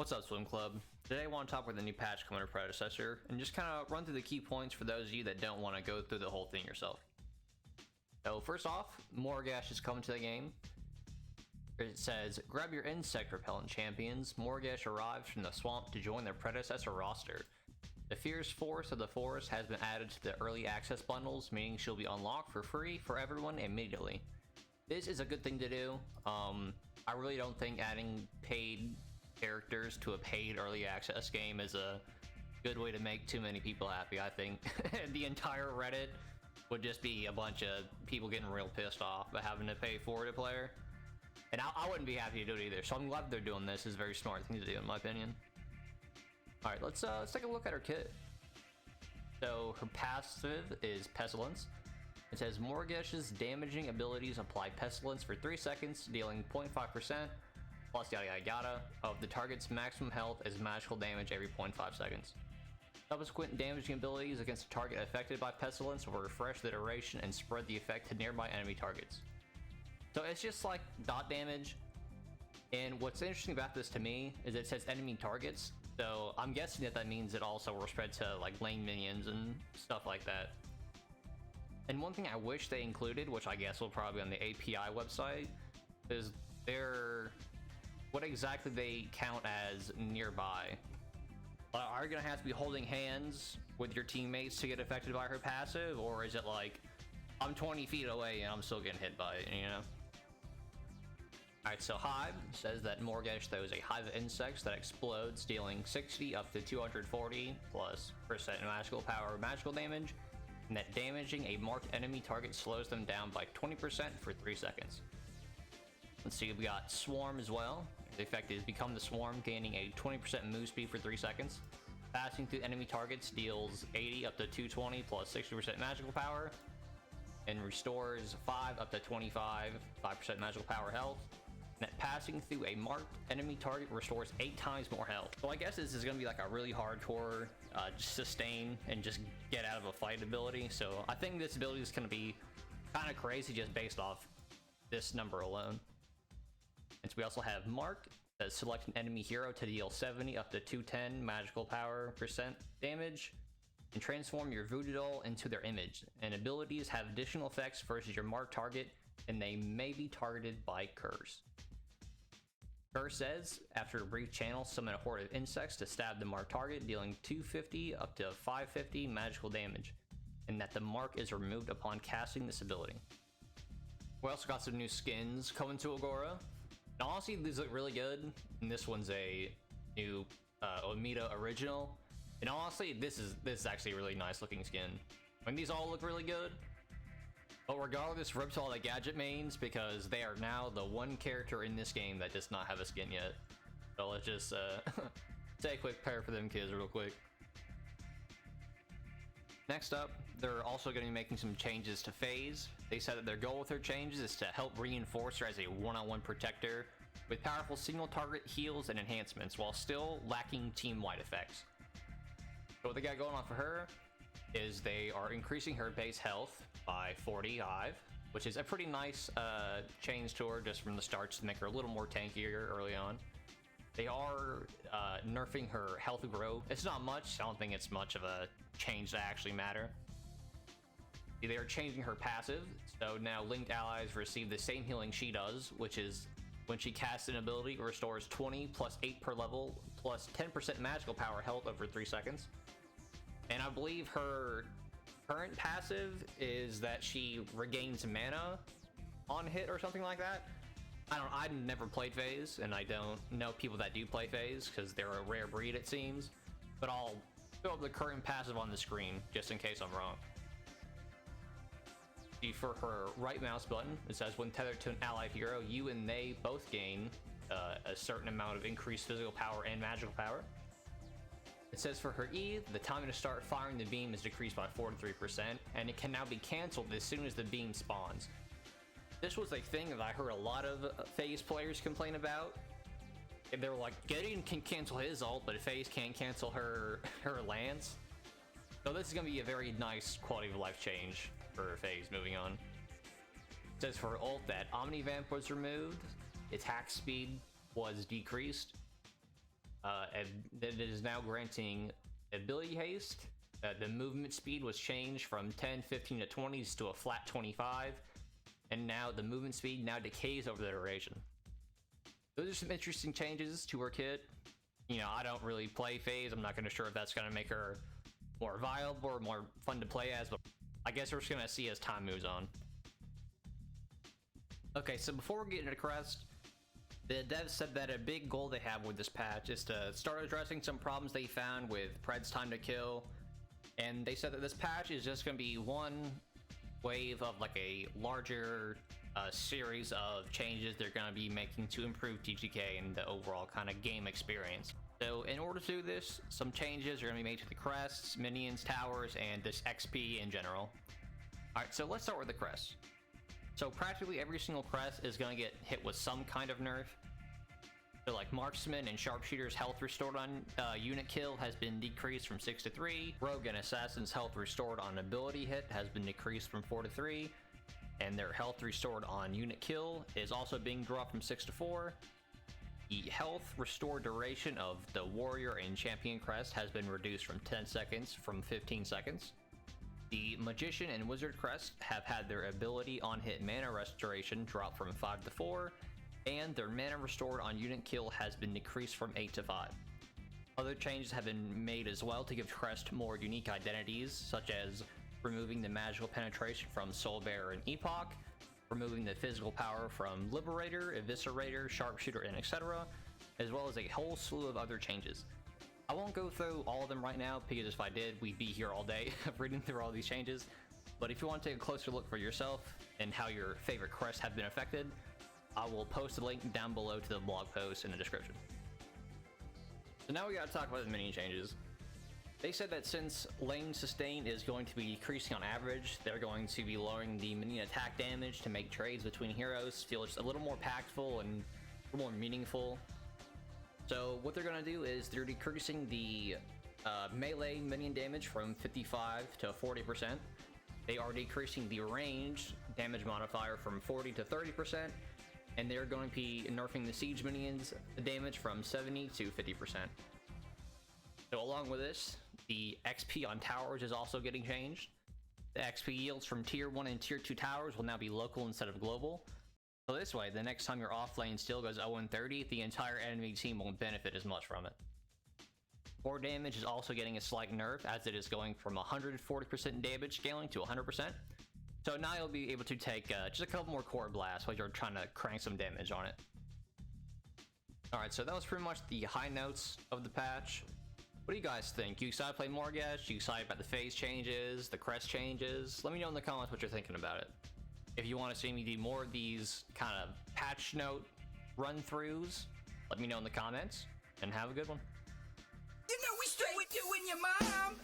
What's up, Swim Club? Today I want to talk about the new patch coming to Predecessor and just kind of run through the key points for those of you that don't want to go through the whole thing yourself. So first off, Morigesh is coming to the game. It says, grab your insect repellent champions. Morigesh arrives from the swamp to join their Predecessor roster. The fierce force of the forest has been added to the early access bundles, meaning she'll be unlocked for free for everyone immediately. This is a good thing to do. I really don't think adding paid characters to a paid early access game is a good way to make too many people happy. I think the entire Reddit would just be a bunch of people getting real pissed off about having to pay for a player, and I wouldn't be happy to do it either. So I'm glad they're doing this. It's a very smart thing to do in my opinion. All right, let's take a look at her kit. So her passive is Pestilence. It says Morigesh's damaging abilities apply Pestilence for 3 seconds, dealing 0.5% plus yada yada yada of the target's maximum health as magical damage every 0.5 seconds. Subsequent damaging abilities against a target affected by Pestilence will refresh the duration and spread the effect to nearby enemy targets. So it's just like dot damage. And what's interesting about this to me is it says enemy targets. So I'm guessing that means it also will spread to like lane minions and stuff like that. And one thing I wish they included, which I guess will probably be on the API website, is what exactly they count as nearby. Are you gonna have to be holding hands with your teammates to get affected by her passive, or is it like I'm 20 feet away and I'm still getting hit by it, you know? Alright, so Hive says that Morigesh throws a hive of insects that explodes, dealing 60 up to 240 plus % magical power magical damage, and that damaging a marked enemy target slows them down by 20% for 3 seconds. Let's see, we got Swarm as well. The effect is Become the Swarm, gaining a 20% move speed for 3 seconds. Passing through enemy targets deals 80 up to 220 plus 60% magical power, and restores 5 up to 25 5% magical power health. And that passing through a marked enemy target restores 8 times more health. So I guess this is going to be like a really hardcore sustain and just get out of a fight ability. So I think this ability is going to be kind of crazy just based off this number alone. And so we also have Mark, that select an enemy hero to deal 70 up to 210 magical power % damage, and transform your voodoo doll into their image. And abilities have additional effects versus your marked target, and they may be targeted by curse. Curse says, after a brief channel, summon a horde of insects to stab the marked target, dealing 250 up to 550 magical damage, and that the mark is removed upon casting this ability. We also got some new skins coming to Agora. And honestly, these look really good, and this one's a new Omida original. And honestly, this is actually a really nice looking skin. I mean, these all look really good. But regardless, rip to all the gadget mains, because they are now the one character in this game that does not have a skin yet. So let's just take a quick pair for them kids real quick. Next up, they're also going to be making some changes to FaZe. They said that their goal with their changes is to help reinforce her as a one-on-one protector with powerful single target heals and enhancements while still lacking team-wide effects. So what they got going on for her is they are increasing her base health by 45, which is a pretty nice change to her just from the start to make her a little more tankier early on. They are nerfing her health grow. It's not much. I don't think it's much of a change that actually matter. They are changing her passive, so now linked allies receive the same healing she does, which is when she casts an ability, it restores 20 plus 8 per level plus 10% magical power health over 3 seconds. And I believe her current passive is that she regains mana on hit or something like that. I've never played FaZe, and I don't know people that do play FaZe because they're a rare breed, it seems. But I'll throw up the current passive on the screen just in case I'm wrong. For her right mouse button, it says when tethered to an allied hero, you and they both gain a certain amount of increased physical power and magical power. It says for her E, the time to start firing the beam is decreased by 43%, and it can now be cancelled as soon as the beam spawns. This was a thing that I heard a lot of FaZe players complain about. They were like, Gideon can cancel his ult, but FaZe can't cancel her lance. So this is going to be a very nice quality of life change for FaZe moving on. It says for ult that Omnivamp was removed, attack speed was decreased, It is now granting ability haste. The movement speed was changed from 10, 15 to 20s to a flat 25, and now the movement speed now decays over the duration. Those are some interesting changes to her kit. You know, I don't really play phase. I'm not going to sure if that's going to make her more viable or more fun to play as, but I guess we're just going to see as time moves on. Okay, so before we get into Crest, the devs said that a big goal they have with this patch is to start addressing some problems they found with Pred's time to kill, and they said that this patch is just going to be one wave of like a larger series of changes they're going to be making to improve TTK and the overall kind of game experience. So in order to do this, some changes are going to be made to the crests, minions, towers, and this XP in general. Alright, so let's start with the crests. So practically every single crest is going to get hit with some kind of nerf. So like marksman and sharpshooters health restored on unit kill has been decreased from 6 to 3. Rogue and assassin's health restored on ability hit has been decreased from 4 to 3. And their health restored on unit kill is also being dropped from 6 to 4. The health restored duration of the warrior and champion crest has been reduced from 10 seconds from 15 seconds. The magician and wizard crest have had their ability on hit mana restoration drop from 5 to 4, and their mana restored on unit kill has been decreased from 8 to 5. Other changes have been made as well to give crest more unique identities, such as removing the magical penetration from Soulbearer and Epoch, removing the physical power from Liberator, Eviscerator, Sharpshooter, and etc., as well as a whole slew of other changes. I won't go through all of them right now, because if I did, we'd be here all day reading through all these changes. But if you want to take a closer look for yourself and how your favorite crests have been affected, I will post a link down below to the blog post in the description. So now we gotta talk about the minion changes. They said that since lane sustain is going to be decreasing on average, they're going to be lowering the minion attack damage to make trades between heroes feel just a little more impactful and a little more meaningful. So what they're going to do is they're decreasing the melee minion damage from 55 to 40%. They are decreasing the range damage modifier from 40 to 30%, and they're going to be nerfing the siege minions damage from 70 to 50%. So along with this, the XP on towers is also getting changed. The XP yields from tier 1 and tier 2 towers will now be local instead of global. So this way, the next time your offlane still goes 0-30, the entire enemy team won't benefit as much from it. Core damage is also getting a slight nerf, as it is going from 140% damage scaling to 100%. So now you'll be able to take just a couple more core blasts while you're trying to crank some damage on it. Alright, so that was pretty much the high notes of the patch. What do you guys think? You excited to play Morigesh? You excited about the phase changes, the crest changes? Let me know in the comments what you're thinking about it. If you want to see me do more of these kind of patch note run-throughs, let me know in the comments, and have a good one. You know we straight with you and your mom.